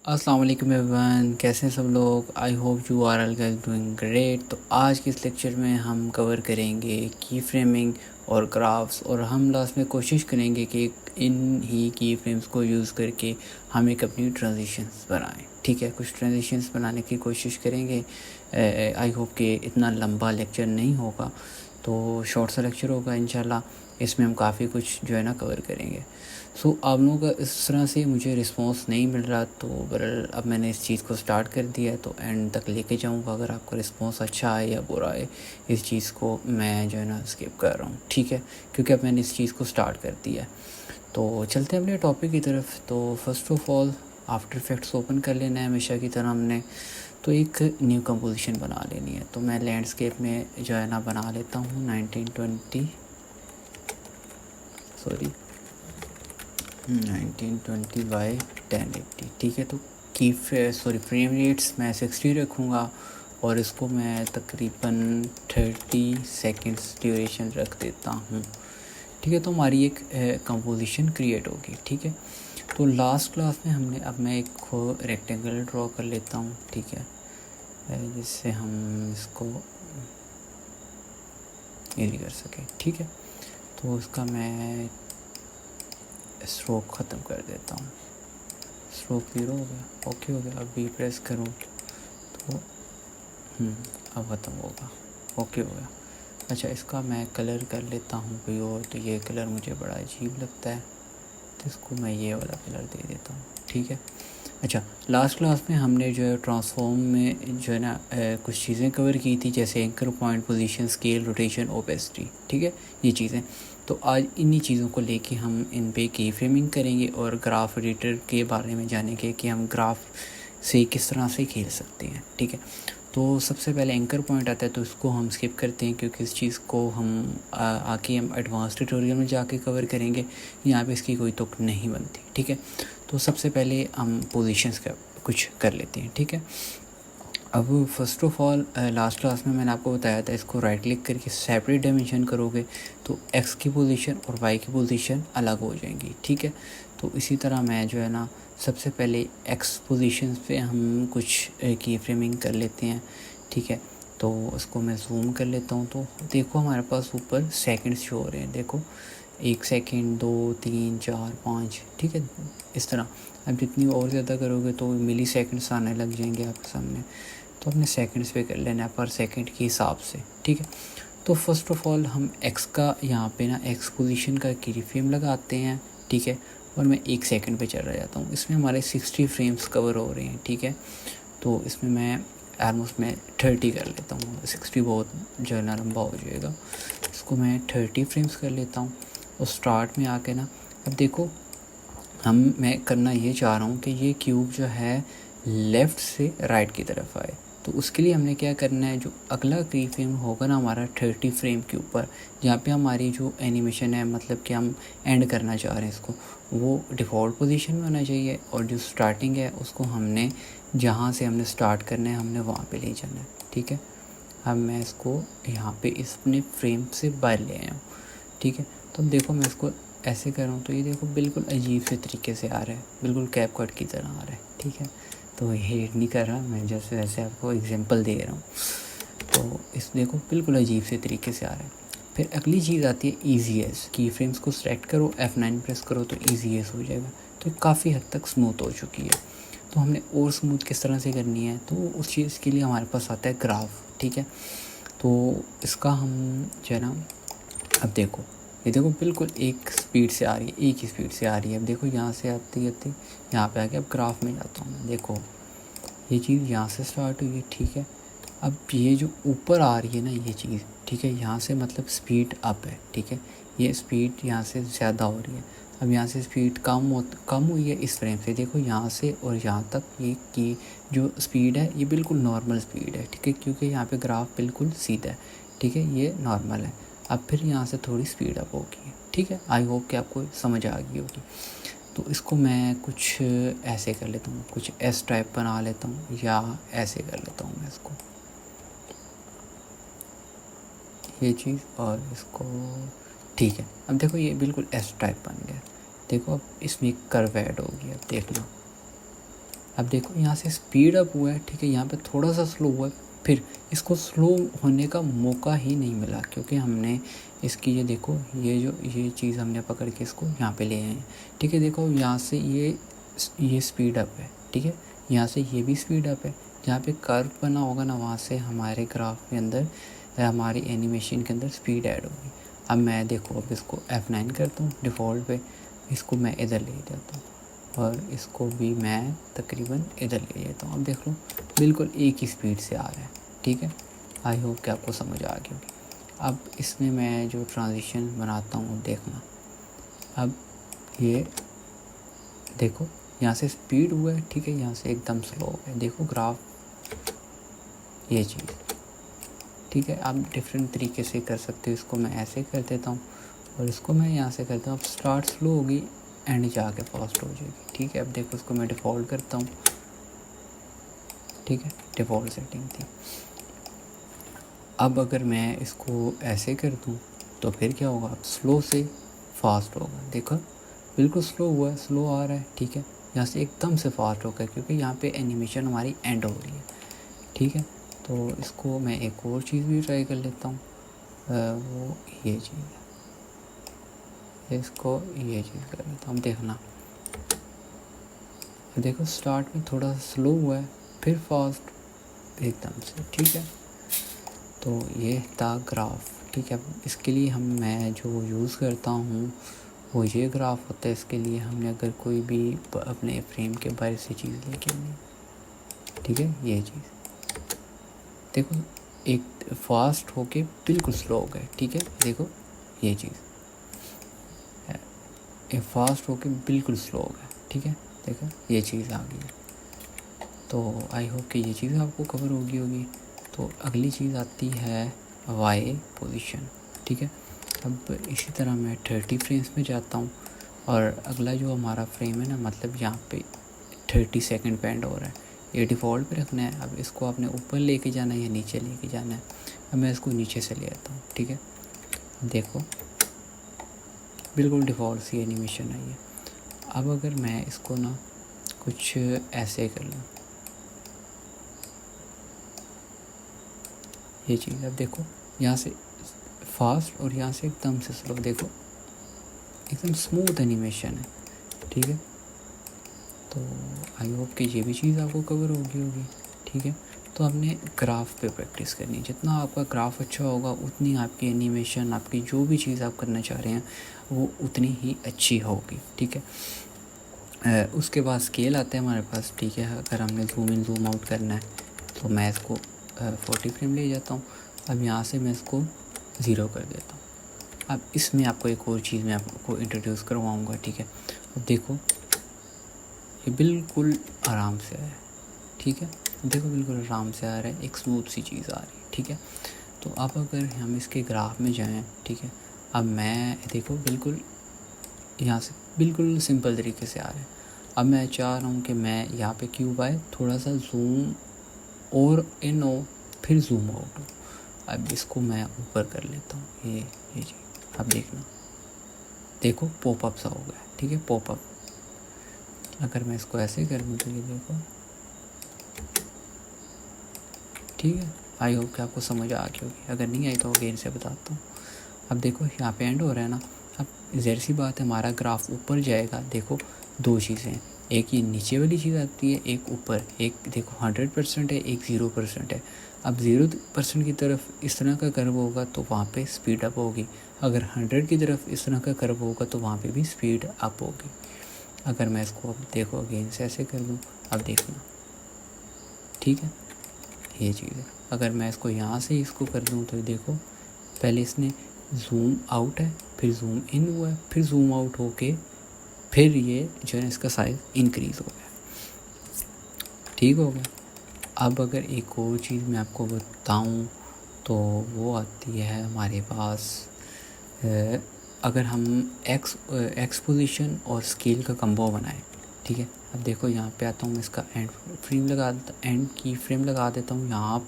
अस्सलाम वालेकुम एवरीवन, कैसे हैं सब लोग। I hope you are all guys doing great. तो आज के इस लेक्चर में हम कवर करेंगे की फ्रेमिंग और ग्राफ्स, और हम लास्ट में कोशिश करेंगे कि इन ही की फ्रेम्स को यूज़ करके हम एक अपनी ट्रांजिशंस बनाएं। ठीक है, कुछ ट्रांजिशंस बनाने की कोशिश करेंगे। आई होप कि इतना लंबा लेक्चर नहीं होगा, तो शॉर्ट सा लेक्चर होगा इंशाल्लाह। इसमें हम काफ़ी कुछ जो है ना कवर करेंगे। आप लोगों का इस तरह से मुझे रिस्पांस नहीं मिल रहा, तो बहरहाल अब मैंने इस चीज़ को स्टार्ट कर दिया है, तो एंड तक लेके जाऊंगा। अगर आपका रिस्पांस अच्छा है या बुरा है, इस चीज़ को मैं जो है ना स्किप कर रहा हूँ। ठीक है, क्योंकि अब मैंने इस चीज़ को स्टार्ट कर दिया है। तो चलते हैं अपने टॉपिक की तरफ। तो first of all after effects open कर लेना है हमेशा की तरह हमने। तो एक न्यू कंपोजिशन बना लेनी है। तो मैं लैंडस्केप में जो है ना बना लेता हूँ 1920 बाई 1080। ठीक है, तो फ्रेम रेट्स मैं 60 रखूँगा, और इसको मैं तकरीबन 30 सेकेंड्स ड्यूरेशन रख देता हूँ। ठीक है, तो हमारी एक कंपोजिशन क्रिएट होगी। ठीक है, तो लास्ट क्लास में हमने, अब मैं एक रेक्टेंगल ड्रॉ कर लेता हूँ। ठीक है, जिससे हम इसको ईजी कर सकें। ठीक है, तो उसका मैं स्ट्रोक ख़त्म कर देता हूँ। स्ट्रोक 0 हो गया, ओके हो गया। अब बी प्रेस करूँ तो अब ख़त्म होगा, ओके हो गया। अच्छा, इसका मैं कलर कर लेता हूँ कोई और। तो ये कलर मुझे बड़ा अजीब लगता है, तो इसको मैं ये वाला कलर दे देता हूँ। ठीक है। अच्छा, लास्ट क्लास में हमने जो है ट्रांसफॉर्म में जो है ना कुछ चीज़ें कवर की थी, जैसे anchor point, position, scale, rotation, opacity. ठीक है, ये चीज़ें। तो आज इन्हीं चीज़ों को लेके हम इन पे की फ्रेमिंग करेंगे और ग्राफ एडिटर के बारे में जानेंगे कि हम ग्राफ से किस तरह से खेल सकते हैं। ठीक है, तो सबसे पहले एंकर पॉइंट आता है, तो इसको हम स्किप करते हैं क्योंकि इस चीज़ को हम आके हम एडवांस ट्यूटोरियल में जाके कवर करेंगे। यहाँ पे इसकी कोई तुक नहीं बनती। ठीक है, तो सबसे पहले हम पोजीशंस का कुछ कर लेते हैं। ठीक है, अब first of all last class में मैंने आपको बताया था, इसको राइट क्लिक करके सेपरेट डायमेंशन करोगे तो एक्स की पोजीशन और वाई की पोजीशन अलग हो जाएंगी। ठीक है, तो इसी तरह मैं जो है ना सबसे पहले एक्स पोजीशन पे हम कुछ की फ्रेमिंग कर लेते हैं। ठीक है, तो उसको मैं जूम कर लेता हूँ। तो देखो हमारे पास ऊपर सेकंड्स शो हो रहे हैं। देखो 1 सेकंड, 2, 3, 4, 5। ठीक है, इस तरह। अब जितनी और ज़्यादा करोगे तो मिली सेकेंड्स आने लग जाएंगे आपके सामने। तो अपने सेकंड्स पे कर लेना है, पर सेकंड के हिसाब से। ठीक है, तो फर्स्ट ऑफ ऑल हम एक्स का यहाँ पे ना एक्स पोजीशन का की फ्रेम लगाते हैं। ठीक है, और मैं 1 सेकंड पे चला जाता हूँ। इसमें हमारे 60 फ्रेम्स कवर हो रहे हैं। ठीक है, तो इसमें मैं ऑलमोस्ट मैं 30 कर लेता हूँ। 60 बहुत जो है ना लंबा हो जाएगा। इसको मैं 30 फ्रेम्स कर लेता हूँ। और स्टार्ट में आके ना, अब देखो मैं करना ये चाह रहा हूँ कि ये क्यूब जो है लेफ़्ट से राइट की तरफ आए। तो उसके लिए हमने क्या करना है, जो अगला की फ्रेम होगा ना हमारा 30 फ्रेम के ऊपर, जहाँ पे हमारी जो एनिमेशन है, मतलब कि हम एंड करना चाह रहे हैं इसको, वो डिफ़ॉल्ट पोजीशन में होना चाहिए। और जो स्टार्टिंग है उसको हमने जहाँ से हमने स्टार्ट करना है हमने वहाँ पे ले जाना है। ठीक है, अब मैं इसको यहाँ पे इस अपने फ्रेम से बाहर ले आया हूँ। ठीक है, तो देखो मैं इसको ऐसे कर रहा हूँ, तो ये देखो बिल्कुल अजीब से तरीके से आ रहा है, बिल्कुल कैप कट की तरह आ रहा है। ठीक है, तो हेट नहीं कर रहा मैं, जैसे वैसे आपको एग्जांपल दे रहा हूँ। तो इस देखो बिल्कुल अजीब से तरीके से आ रहा है। फिर अगली चीज़ आती है ईजी एज। की फ्रेम्स को सेलेक्ट करो, F9 प्रेस करो तो ईजी एज हो जाएगा। तो काफ़ी हद तक स्मूथ हो चुकी है। तो हमने और स्मूथ किस तरह से करनी है, तो उस चीज़ के लिए हमारे पास आता है ग्राफ। ठीक है, तो इसका हम जो है ना, अब देखो ये देखो बिल्कुल एक स्पीड से आ रही है, एक ही स्पीड से आ रही है। अब देखो यहाँ से आती आती यहाँ पे आके अब ग्राफ में जाता हूँ मैं। देखो ये चीज़ यहाँ से स्टार्ट हुई है। ठीक है, अब ये जो ऊपर आ रही है ना ये चीज़, ठीक है, यहाँ से मतलब स्पीड अप है। ठीक है, ये स्पीड यहाँ से ज़्यादा हो रही है। अब यहाँ से स्पीड कम हुई है इस फ्रेम से। देखो यहाँ से और यहाँ तक ये की जो स्पीड है ये बिल्कुल नॉर्मल स्पीड है। ठीक है, क्योंकि यहाँ पे ग्राफ बिल्कुल सीधा है। ठीक है, ये नॉर्मल है। अब फिर यहाँ से थोड़ी स्पीड अप होगी। ठीक है, आई होप कि आपको समझ आ गई होगी। तो इसको मैं कुछ ऐसे कर लेता हूँ, कुछ एस टाइप बना लेता हूँ, या ऐसे कर लेता हूँ मैं इसको, ये चीज़, और इसको। ठीक है, अब देखो ये बिल्कुल एस टाइप बन गया। देखो अब इसमें कर्व ऐड हो गया, देख लो। अब देखो यहाँ से स्पीड अप हुआ है, ठीक है, यहाँ पे थोड़ा सा स्लो हुआ है, फिर इसको स्लो होने का मौका ही नहीं मिला क्योंकि हमने इसकी ये देखो ये चीज़ हमने पकड़ के इसको यहाँ पे ले आए हैं, ठीक है। देखो यहाँ से ये स्पीड अप है, ठीक है, यहाँ से ये भी स्पीड अप है, जहाँ पे कर्व बना होगा ना वहाँ से हमारे ग्राफ के अंदर हमारी एनिमेशन के अंदर स्पीड ऐड होगी। अब मैं देखो अब इसको F9 करता हूँ डिफ़ॉल्ट पे, इसको मैं इधर ले जाता हूँ और इसको भी मैं तकरीबन इधर ले जाता हूँ। अब देख लो बिल्कुल एक ही स्पीड से आ रहा है, ठीक है। आई होप कि आपको समझ आ गई होगी। अब इसमें मैं जो ट्रांजिशन बनाता हूँ देखना, अब ये देखो यहाँ से स्पीड हुआ है, ठीक है, यहाँ से एकदम स्लो हो गया, देखो ग्राफ ये चीज़, ठीक है। आप डिफरेंट तरीके से कर सकते हो, इसको मैं ऐसे कर देता हूँ और इसको मैं यहाँ से करता हूँ। अब स्टार्ट स्लो होगी एंड जाके फास्ट हो जाएगी, ठीक है। अब देखो इसको मैं डिफ़ॉल्ट करता हूँ, ठीक है, डिफ़ॉल्ट सेटिंग थी। अब अगर मैं इसको ऐसे कर दूँ तो फिर क्या होगा, अब स्लो से फास्ट होगा, देखो बिल्कुल स्लो हुआ है, स्लो आ रहा है, ठीक है। यहाँ से एकदम से फास्ट होगा क्योंकि यहाँ पे एनिमेशन हमारी एंड हो रही है, ठीक है। तो इसको मैं एक और चीज़ भी ट्राई कर लेता हूँ, वो ये चीज़ है, इसको ये चीज़ कर लेता हूँ। देखना देखो स्टार्ट में थोड़ा सा स्लो हुआ है फिर फास्ट एकदम से, ठीक है। तो ये था ग्राफ, ठीक है। इसके लिए मैं जो यूज़ करता हूँ वो ये ग्राफ होता है। इसके लिए हमने अगर कोई भी अपने फ्रेम के बाहर से चीज़ लेके आनी, ठीक है, ये चीज़ देखो एक फास्ट होके बिल्कुल स्लो हो गए, ठीक है। देखो ये चीज़ एक फास्ट होके बिल्कुल स्लो हो गया, ठीक है, देखो ये चीज़ आ गई। तो आई होप कि ये चीज़ आपको कवर होगी। तो अगली चीज़ आती है वाई पोजीशन, ठीक है। अब इसी तरह मैं 30 फ्रेम्स में जाता हूँ और अगला जो हमारा फ्रेम है ना, मतलब यहाँ पे 30 सेकंड पे एंड हो रहा है, ये डिफ़ॉल्ट पे रखना है। अब इसको आपने ऊपर लेके जाना है या नीचे लेके जाना है। अब मैं इसको नीचे से ले आता हूँ, ठीक है। देखो बिल्कुल डिफ़ॉल्ट सी एनिमेशन आई है। अब अगर मैं इसको ना कुछ ऐसे कर लूँ, ये चीज़, अब देखो यहाँ से फास्ट और यहाँ से एकदम से स्लो, देखो एकदम स्मूथ एनिमेशन है, ठीक है। तो आई होप कि ये भी चीज़ आपको कवर होगी, ठीक है। तो आपने ग्राफ पे प्रैक्टिस करनी, जितना आपका ग्राफ अच्छा होगा उतनी आपकी एनिमेशन, आपकी जो भी चीज़ आप करना चाह रहे हैं वो उतनी ही अच्छी होगी, ठीक है। उसके बाद स्केल आता है हमारे पास, ठीक है। अगर हमने जूम इन जूम आउट करना है तो मैं इसको 40 फ्रेम ले जाता हूँ। अब यहाँ से मैं इसको 0 कर देता हूँ। अब इसमें आपको एक और चीज़ मैं आपको इंट्रोड्यूस करवाऊँगा, ठीक है। अब देखो ये बिल्कुल आराम से है, ठीक है, देखो बिल्कुल आराम से आ रहा है, एक स्मूथ सी चीज़ आ रही है, ठीक है। तो अब अगर हम इसके ग्राफ में जाएं, ठीक है, अब मैं देखो बिल्कुल यहाँ से बिल्कुल सिंपल तरीके से आ रहा है। अब मैं चाह रहा हूँ कि मैं यहाँ पे क्यूब आए, थोड़ा सा जूम और इन हो फिर जूम आउट हो। अब इसको मैं ऊपर कर लेता हूँ, ये जी। अब देखना, देखो पॉपअप सा हो गया, ठीक है, पॉपअप। अगर मैं इसको ऐसे कर दूँ तो ये देखो, ठीक है। आई होप कि आपको समझ आ गई होगी, अगर नहीं आई तो अगेन से बताता हूँ। अब देखो यहाँ पे एंड हो रहा है ना। अब ज़ाहिर सी बात है हमारा ग्राफ ऊपर जाएगा। देखो दो चीज़ें हैं, एक ये नीचे वाली चीज़ आती है, एक ऊपर। एक देखो 100% है, एक 0% है। अब 0% की तरफ इस तरह का कर्व होगा तो वहाँ पे स्पीड अप होगी, अगर 100 की तरफ इस तरह का कर्व होगा तो वहाँ पे भी स्पीड अप होगी। अगर मैं इसको अब देखो अगेन से ऐसे कर दूँ, अब देखना, ठीक है, ये चीज़ है। अगर मैं इसको यहाँ से इसको कर दूँ तो देखो पहले इसने जूम आउट है, फिर जूम इन हुआ है, फिर जूम आउट होके फिर ये जो है इसका साइज़ इंक्रीज़ हो गया, ठीक हो गया। अब अगर एक और चीज़ मैं आपको बताऊं तो वो आती है हमारे पास, अगर हम एक्सपोजिशन और स्केल का कम्बो बनाएं, ठीक है। अब देखो यहाँ पे आता हूँ मैं, इसका एंड की फ्रेम लगा देता हूँ। यहाँ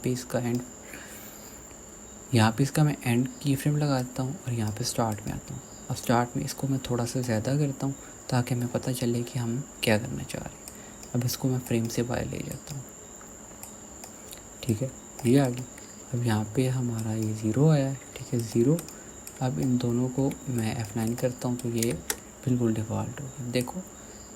पे इसका मैं एंड की फ्रेम लगा देता हूँ और यहाँ पे स्टार्ट में आता हूँ। अब स्टार्ट में इसको मैं थोड़ा सा ज़्यादा करता हूँ ताकि हमें पता चले कि हम क्या करना चाह रहे हैं। अब इसको मैं फ्रेम से बाहर ले जाता हूँ, ठीक है, ये आ गई। अब यहाँ पे हमारा ये 0 आया है, ठीक है, 0। अब इन दोनों को मैं F9 करता हूँ तो ये बिल्कुल डिफ़ॉल्ट हो गया। देखो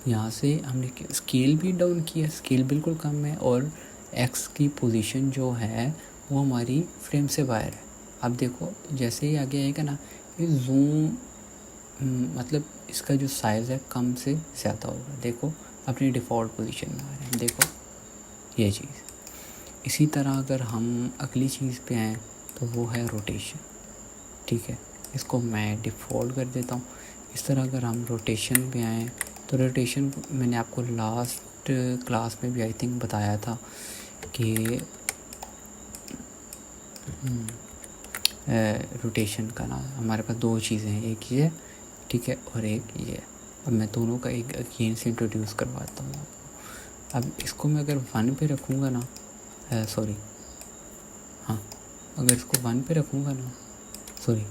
यहाँ से हमने स्केल भी डाउन किया, स्केल बिल्कुल कम है, और एक्स की पोजीशन जो है वो हमारी फ्रेम से बाहर है। अब देखो जैसे ही आगे आएगा ना, ये जूम मतलब इसका जो साइज़ है कम से ज़्यादा होगा। देखो अपनी डिफ़ॉल्ट पोजीशन में आ रहे हैं, देखो ये चीज़। इसी तरह अगर हम अगली चीज़ पे आएँ तो वो है रोटेशन, ठीक है, इसको मैं डिफ़ॉल्ट कर देता हूँ। इस तरह अगर हम रोटेशन पे आएँ तो रोटेशन मैंने आपको लास्ट क्लास में भी आई थिंक बताया था कि रोटेशन का ना हमारे पास दो चीज़ें हैं, एक ये, ठीक है, और एक ये। अब मैं दोनों का एक अगेन से इंट्रोड्यूस करवाता हूँ आपको। अब इसको मैं अगर 1 पे रखूँगा ना, अगर इसको 1 पे रखूँगा ना,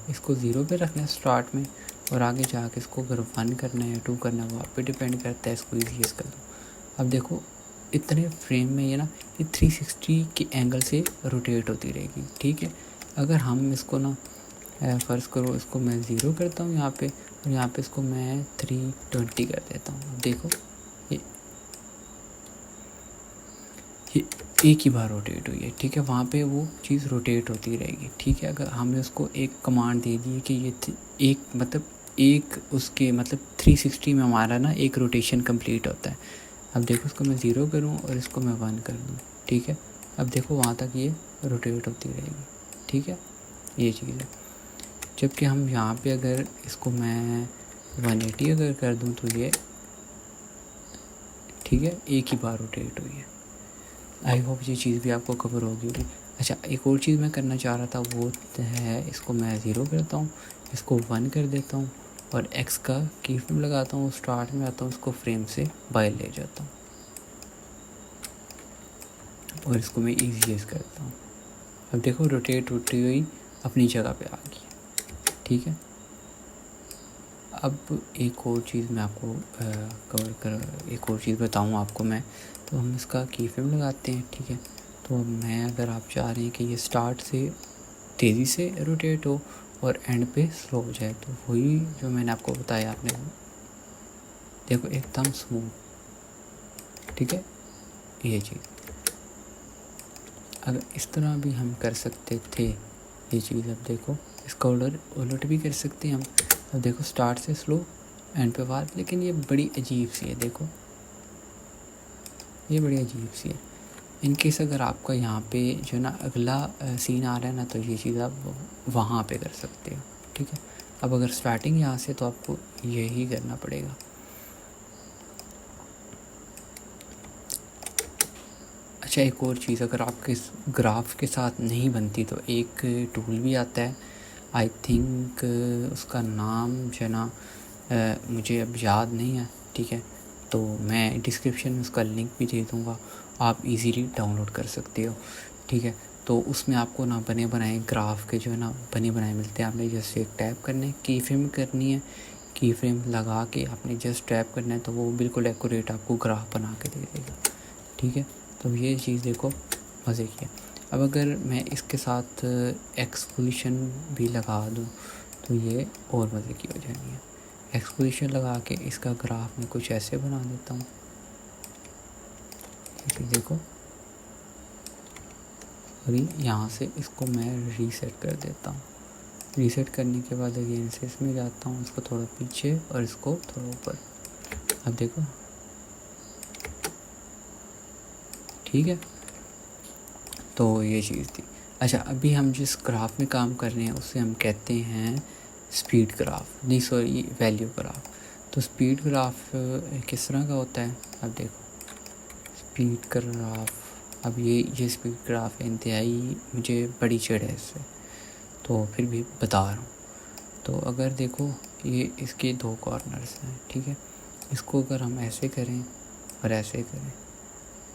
इसको 0 पे रखना है स्टार्ट में, और आगे जाके इसको अगर 1 करना है या 2 करना है वो आप पे डिपेंड करता है। इसको ईजी कर दो। अब देखो इतने फ्रेम में ये ना ये 360 के एंगल से रोटेट होती रहेगी, ठीक है। अगर हम इसको ना फ़र्ज़ करो इसको मैं 0 करता हूँ यहाँ पे, और यहाँ पे इसको मैं 320 कर देता हूँ। अब देखो ये एक ही बार रोटेट हुई है, ठीक है, वहाँ पे वो चीज़ रोटेट होती रहेगी, ठीक है। अगर हमने उसको एक कमांड दे दी कि ये एक उसके 360 में हमारा ना एक रोटेशन कंप्लीट होता है। अब देखो इसको मैं 0 करूँ और इसको मैं 1 कर दूँ, ठीक है। अब देखो वहाँ तक ये रोटेट होती रहेगी, ठीक है, ये चीज़ है। जबकि हम यहाँ पे अगर इसको मैं 180 अगर कर दूँ तो ये, ठीक है, एक ही बार रोटेट हुई है। आई होप ये चीज़ भी आपको कवर होगी। अच्छा, एक और चीज़ मैं करना चाह रहा था वो है, इसको मैं 0 करता हूँ, इसको 1 कर देता हूँ, और एक्स का की फ्रेम लगाता हूँ, स्टार्ट में आता हूँ, उसको फ्रेम से बाहर ले जाता हूँ, और इसको मैं ईजीएस करता हूँ। अब देखो रोटेट होती हुई अपनी जगह पे आ गई, ठीक है। अब एक और चीज़ मैं आपको एक और चीज़ बताऊँ आपको मैं, तो हम इसका की फ्रेम लगाते हैं, ठीक है। तो मैं अगर आप चाह रहे हैं कि ये स्टार्ट से तेज़ी से रोटेट हो और एंड पे स्लो हो जाए, तो वही जो मैंने आपको बताया आपने, देखो एकदम स्मूथ, ठीक है, ये चीज़। अगर इस तरह भी हम कर सकते थे ये चीज़, अब देखो इसका उलट भी कर सकते हैं हम। अब देखो स्टार्ट से स्लो एंड पे फास्ट, लेकिन ये बड़ी अजीब सी है, देखो ये बड़ी अजीब सी है। इनकेस अगर आपका यहाँ पे जो ना अगला सीन आ रहा है ना, तो ये चीज़ आप वहाँ पे कर सकते हो, ठीक है। अब अगर स्टार्टिंग यहाँ से तो आपको यही करना पड़ेगा। अच्छा, एक और चीज़, अगर आपके ग्राफ के साथ नहीं बनती तो एक टूल भी आता है, आई थिंक उसका नाम जो ना मुझे अब याद नहीं है, ठीक है, तो मैं डिस्क्रिप्शन में उसका लिंक भी दे दूँगा, आप इजीली डाउनलोड कर सकते हो, ठीक है। तो उसमें आपको ना बने बनाए ग्राफ के जो है ना बने बनाए मिलते हैं। आपने जैसे एक टैप करना है, की फ्रेम करनी है, की फ्रेम लगा के आपने जस्ट टैप करना है, तो वो बिल्कुल एक्यूरेट आपको ग्राफ बना के दे देगा, ठीक है। तो ये चीज़ देखो मज़े की है। अब अगर मैं इसके साथ एक्सपोजिशन भी लगा दूँ तो ये और मज़े की हो जाएगी है। एक्सपोजिशन लगा के इसका ग्राफ में कुछ ऐसे बना देता हूँ, देखो, और यहाँ से इसको मैं रीसेट कर देता हूँ। रीसेट करने के बाद अगेन से इसमें जाता हूँ, इसको थोड़ा पीछे और इसको थोड़ा ऊपर। अब देखो, ठीक है, तो ये चीज़ थी। अच्छा, अभी हम जिस ग्राफ में काम कर रहे हैं उसे हम कहते हैं स्पीड ग्राफ, नहीं सॉरी वैल्यू ग्राफ। तो स्पीड ग्राफ किस तरह का होता है, अब देखो स्पीड ग्राफ, अब ये स्पीड ग्राफ है, इंतहाई मुझे बड़ी चिढ़ है इससे, तो फिर भी बता रहा हूँ। तो अगर देखो ये इसके 2 कॉर्नर्स हैं, ठीक है, इसको अगर हम ऐसे करें और ऐसे करें,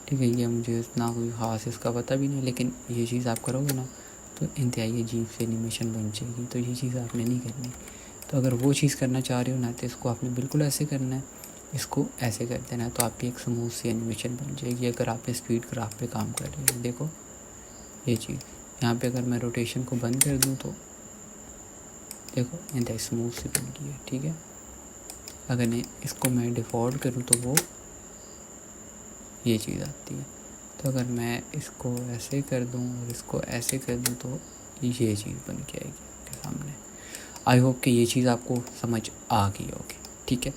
ठीक है, ये मुझे इतना कोई ख़ास इसका पता भी नहीं, लेकिन ये चीज़ आप करोगे ना तो इंतहाई अजीब से एनिमेशन बन जाएगी, तो ये चीज़ आपने नहीं करनी। तो अगर वो चीज़ करना चाह रहे हो ना, तो इसको आपने बिल्कुल ऐसे करना है, इसको ऐसे कर देना है तो आपकी एक स्मूथ सी एनिमेशन बन जाएगी। अगर आप स्पीड ग्राफ पे काम कर रहे हैं, देखो ये चीज़ यहाँ पे अगर मैं रोटेशन को बंद कर दूँ तो देखो इंतहा स्मूथ सी बन गई है, ठीक है। अगर नहीं इसको मैं डिफ़ॉल्ट करूँ तो वो ये चीज़ आती है। तो अगर मैं इसको ऐसे कर दूँ और इसको ऐसे कर दूँ तो ये चीज़ बन के आएगी आपके सामने। आई होप कि ये चीज़ आपको समझ आ गई होगी, ठीक है।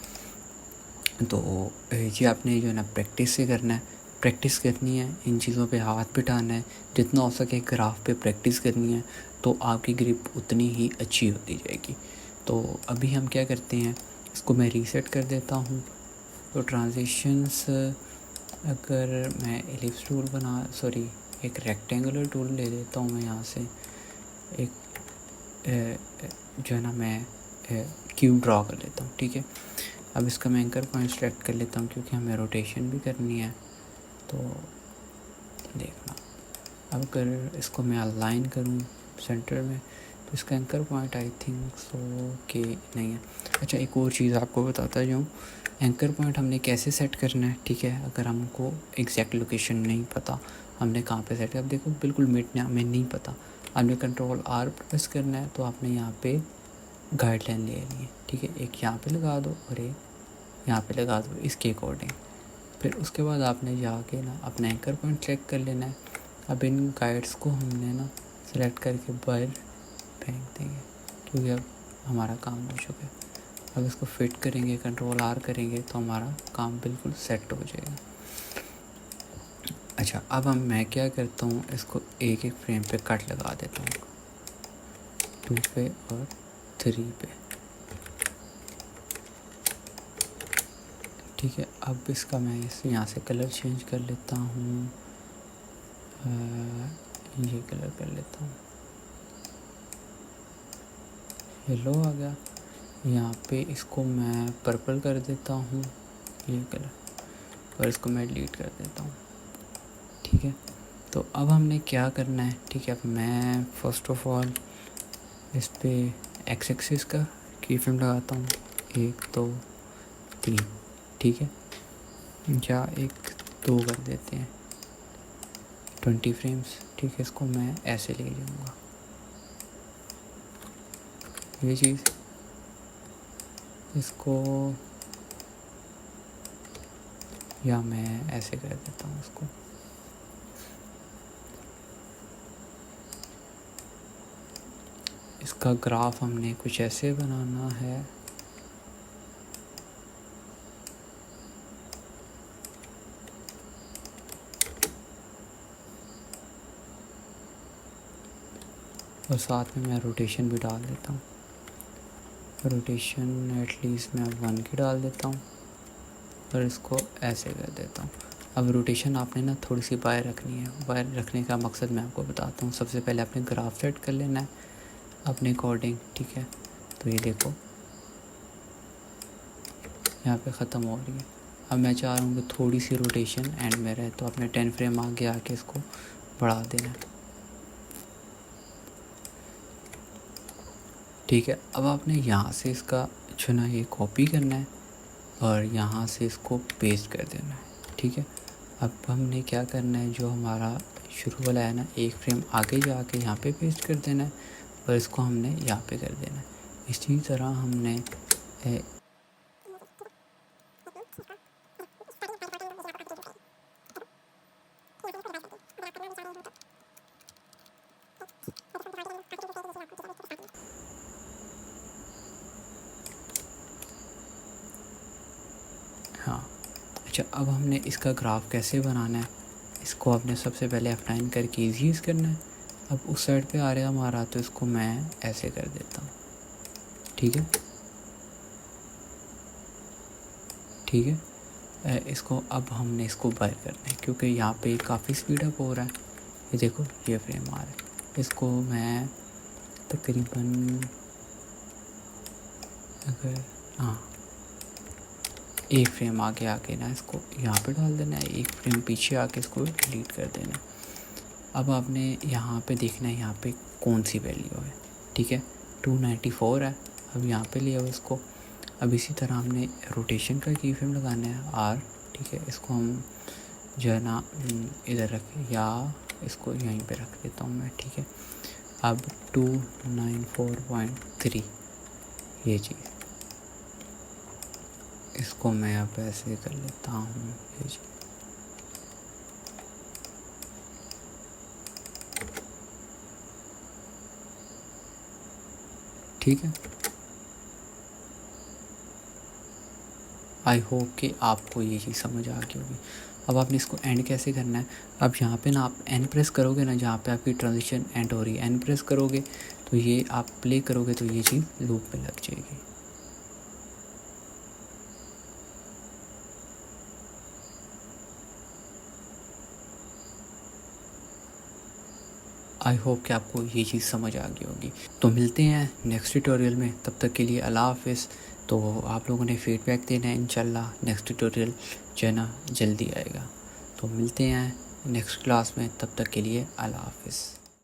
तो ये आपने जो है ना प्रैक्टिस से करना है, प्रैक्टिस करनी है, इन चीज़ों पे हाथ बिठाना है, जितना हो सके ग्राफ पे प्रैक्टिस करनी है तो आपकी ग्रिप उतनी ही अच्छी होती जाएगी। तो अभी हम क्या करते हैं, इसको मैं रीसेट कर देता हूँ। तो ट्रांजिशंस अगर मैं एलिप्स टूल एक रेक्टेंगुलर टूल ले लेता हूँ मैं यहाँ से, एक जो है ना मैं क्यूब ड्रॉ कर लेता हूँ, ठीक है। अब इसका मैं एंकर पॉइंट सेलेक्ट कर लेता हूँ क्योंकि हमें रोटेशन भी करनी है। तो देखना, अब अगर इसको मैं अलाइन करूँ सेंटर में तो इसका anchor point I think so के नहीं है। अच्छा, एक और चीज़ आपको बताता जाऊँ, एंकर पॉइंट हमने कैसे सेट करना है, ठीक है। अगर हमको एग्जैक्ट लोकेशन नहीं पता हमने कहाँ पे सेट, अब देखो बिल्कुल मिटना में नहीं पता, आपने कंट्रोल आर प्रेस करना है तो आपने यहाँ पे गाइडलाइन ले ली है, ठीक है। एक यहाँ पे लगा दो और एक यहाँ पे लगा दो इसके अकॉर्डिंग। फिर उसके बाद आपने जाके ना अपना एंकर पॉइंट चेक कर लेना है। अब इन गाइड्स को हमने ना सेलेक्ट करके बाहर फेंक देंगे क्योंकि अब हमारा काम हो चुका है। अब इसको फिट करेंगे, कंट्रोल आर करेंगे तो हमारा काम बिल्कुल सेट हो जाएगा। अच्छा, अब मैं क्या करता हूँ, इसको एक एक फ्रेम पे कट लगा देता हूँ, 2 पे और 3 पे, ठीक है। अब इसका मैं यहाँ से कलर चेंज कर लेता हूँ, ये कलर कर लेता हूँ, येलो आ गया। यहाँ पे इसको मैं पर्पल कर देता हूँ, ये कलर, और इसको मैं डिलीट कर देता हूँ, ठीक है। तो अब हमने क्या करना है, ठीक है। अब मैं फर्स्ट ऑफ ऑल इस पे एक्स एक्सिस का की फ्रेम लगाता हूँ, 1 2 3, ठीक है। या 1 2 कर देते हैं, 20 फ्रेम्स, ठीक है। इसको मैं ऐसे ले जाऊँगा, ये चीज़, इसको या मैं ऐसे कर देता हूँ इसको, इसका ग्राफ हमने कुछ ऐसे बनाना है। और साथ में मैं रोटेशन भी डाल देता हूँ, रोटेशन एटलीस्ट मैं 1 की डाल देता हूँ और इसको ऐसे कर देता हूँ। अब रोटेशन आपने ना थोड़ी सी बाहर रखनी है। बाहर रखने का मकसद मैं आपको बताता हूँ। सबसे पहले आपने ग्राफ सेट कर लेना है अपने अकॉर्डिंग, ठीक है। तो ये देखो यहाँ पे ख़त्म हो रही है। अब मैं चाह रहा हूँ कि थोड़ी सी रोटेशन एंड में रहे, तो आपने 10 फ्रेम आगे आके इसको बढ़ा देना है, ठीक है। अब आपने यहाँ से इसका जो ना ये कॉपी करना है और यहाँ से इसको पेस्ट कर देना है, ठीक है। अब हमने क्या करना है, जो हमारा शुरू वाला है ना, एक फ्रेम आगे जाके यहाँ पे पेस्ट कर देना है और इसको हमने यहाँ पे कर देना है। इसी तरह हमने हाँ, अच्छा, अब हमने इसका ग्राफ कैसे बनाना है, इसको आपने सबसे पहले F9 करके ईजी करना है। अब उस साइड पे आ रहा है हमारा, तो इसको मैं ऐसे कर देता हूँ, ठीक है, ठीक है। इसको अब हमने इसको बाहर करना है क्योंकि यहाँ पे काफ़ी स्पीड अप हो रहा है। ये देखो ये फ्रेम आ रहा है, इसको मैं तकरीबन अगर एक फ्रेम आगे आके ना इसको यहाँ पे डाल देना है, एक फ्रेम पीछे आके इसको डिलीट कर देना है। अब आपने यहाँ पे देखना है यहाँ पे कौन सी वैल्यू है, ठीक है। 294 है, अब यहाँ पे ले आओ इसको। अब इसी तरह हमने रोटेशन का की फ्रेम लगाना है आर, ठीक है। इसको हम जो है ना इधर रखें या इसको यहीं पे रख देता हूँ मैं, ठीक है। अब 294.3 ये चीज़, इसको मैं अब ऐसे कर लेता हूँ ये चीज़, ठीक है। आई होप कि आपको ये चीज़ समझ आ गई होगी। अब आपने इसको एंड कैसे करना है, अब यहाँ पे ना आप एन प्रेस करोगे ना, जहाँ पे आपकी ट्रांजिशन एंड हो रही है, एन प्रेस करोगे तो ये आप प्ले करोगे तो ये चीज़ लूप में लग जाएगी। आई होप कि आपको ये चीज़ समझ आ गई होगी। तो मिलते हैं नेक्स्ट ट्यूटोरियल में, तब तक के लिए अल्लाह हाफिज़। तो आप लोगों ने फीडबैक देना है, इंशाल्लाह नेक्स्ट ट्यूटोरियल जो है ना जल्दी आएगा। तो मिलते हैं नेक्स्ट क्लास में, तब तक के लिए अल्लाह हाफिज़।